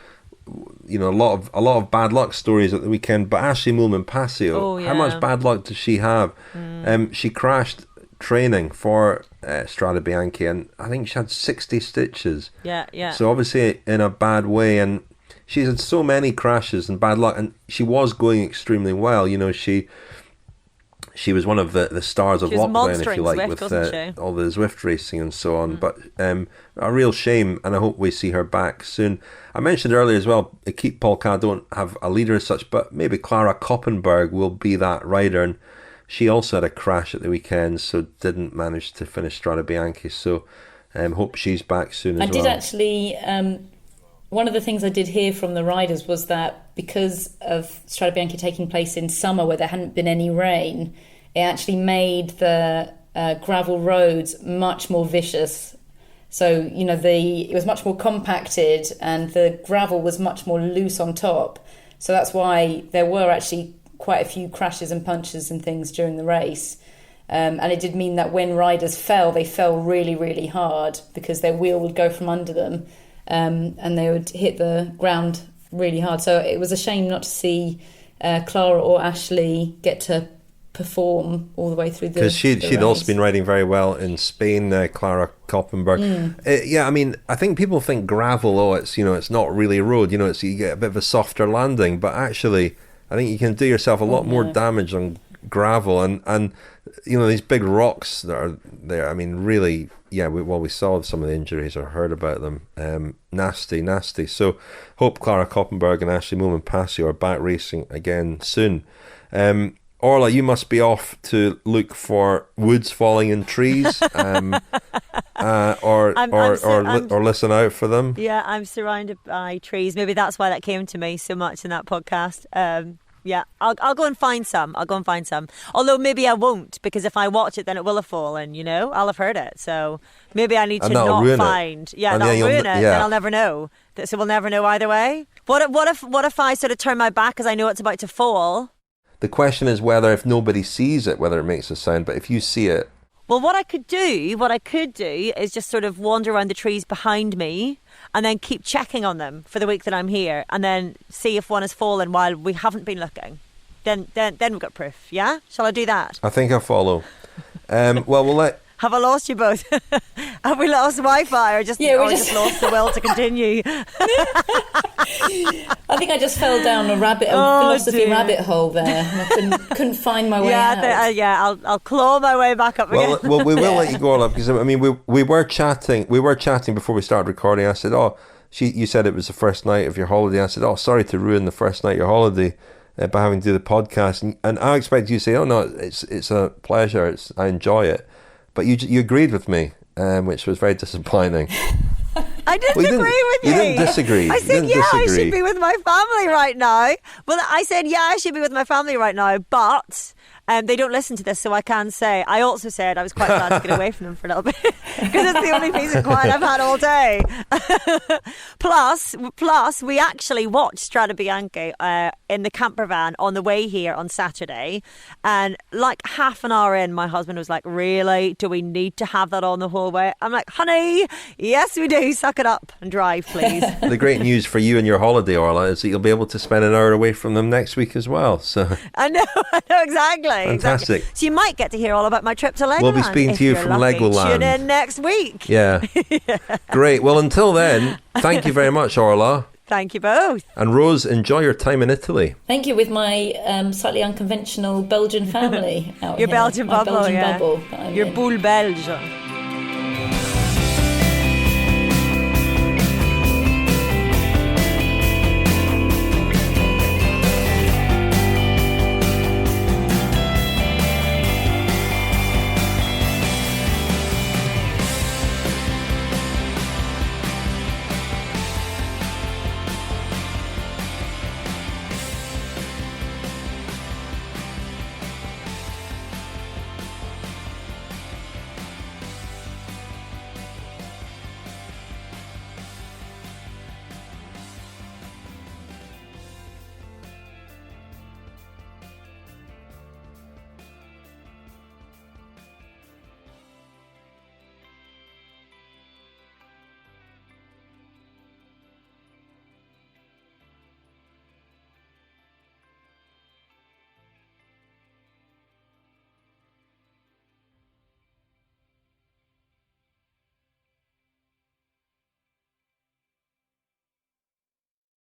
lot of bad luck stories at the weekend. But Ashley Moolman-Pasio, how much bad luck does she have? She crashed training for Strade Bianche, and I think she had 60 stitches. Yeah. So obviously in a bad way, and she's had so many crashes and bad luck, and she was going extremely well. She was one of the stars of lockdown, if you like, Zwift, with all the Zwift racing and so on. But a real shame, and I hope we see her back soon. I mentioned earlier as well, Equipe Polka don't have a leader as such, but maybe Clara Koppenberg will be that rider, and she also had a crash at the weekend, so didn't manage to finish Strade Bianche. So hope she's back soon as well. I did actually... one of the things I did hear from the riders was that because of Strade Bianche taking place in summer where there hadn't been any rain, it actually made the gravel roads much more vicious. So, it was much more compacted and the gravel was much more loose on top. So that's why there were actually quite a few crashes and punches and things during the race. And it did mean that when riders fell, they fell really, really hard because their wheel would go from under them. And they would hit the ground really hard. So it was a shame not to see Clara or Ashley get to perform all the way through the race. Because she'd also been riding very well in Spain, Clara Koppenberg. I mean, I think people think gravel, it's not really a road, you get a bit of a softer landing, but actually I think you can do yourself a lot more damage on gravel, and these big rocks that are there, I mean, really, we saw some of the injuries or heard about them. Nasty. So hope Clara Koppenberg and Ashley Moolman-Pasio are back racing again soon. Orla, you must be off to look for woods falling in trees, or listen out for them. Yeah, I'm surrounded by trees. Maybe that's why that came to me so much in that podcast. I'll go and find some. Although maybe I won't, because if I watch it, then it will have fallen. I'll have heard it. So maybe I need to not find. Yeah, that'll ruin it. Then I'll never know. So we'll never know either way. What if I sort of turn my back because I know it's about to fall? The question is whether, if nobody sees it, whether it makes a sound. But if you see it, well, what I could do is just sort of wander around the trees behind me and then keep checking on them for the week that I'm here, and then see if one has fallen while we haven't been looking. Then we've got proof. Yeah, shall I do that? I think I follow. Well, we'll let. Have I lost you both? Have we lost Wi-Fi or just lost the will to continue? I think I just fell down a philosophy rabbit hole there, and I couldn't find my way out. I'll claw my way back up again. Well, we will let you go, Orla, because I mean we were chatting before we started recording. I said, you said it was the first night of your holiday. I said, sorry to ruin the first night of your holiday by having to do the podcast, and I expected you to say, no, it's a pleasure. I enjoy it. But you agreed with me, which was very disappointing. I didn't agree with you. You didn't disagree. I said, I should be with my family right now. Well, I said, I should be with my family right now, but they don't listen to this, so I can say. I also said I was quite glad to get away from them for a little bit because it's the only piece of quiet I've had all day. Plus, we actually watched Strade Bianche in the camper van on the way here on Saturday, and like half an hour in, my husband was like, "Really? Do we need to have that on the whole way?" I'm like, "Honey, yes, we do. Suck it up and drive, please." The great news for you and your holiday, Orla, is that you'll be able to spend an hour away from them next week as well. So I know exactly. Fantastic. Exactly. So you might get to hear all about my trip to Legoland. We'll be speaking to you from Legoland. Tune in next week. Yeah. Great. Well, until then, thank you very much, Orla. Thank you both. And Rose, enjoy your time in Italy. Thank you, with my slightly unconventional Belgian family out Your here. Belgian bubble, Belgian yeah. bubble. Your boule belge.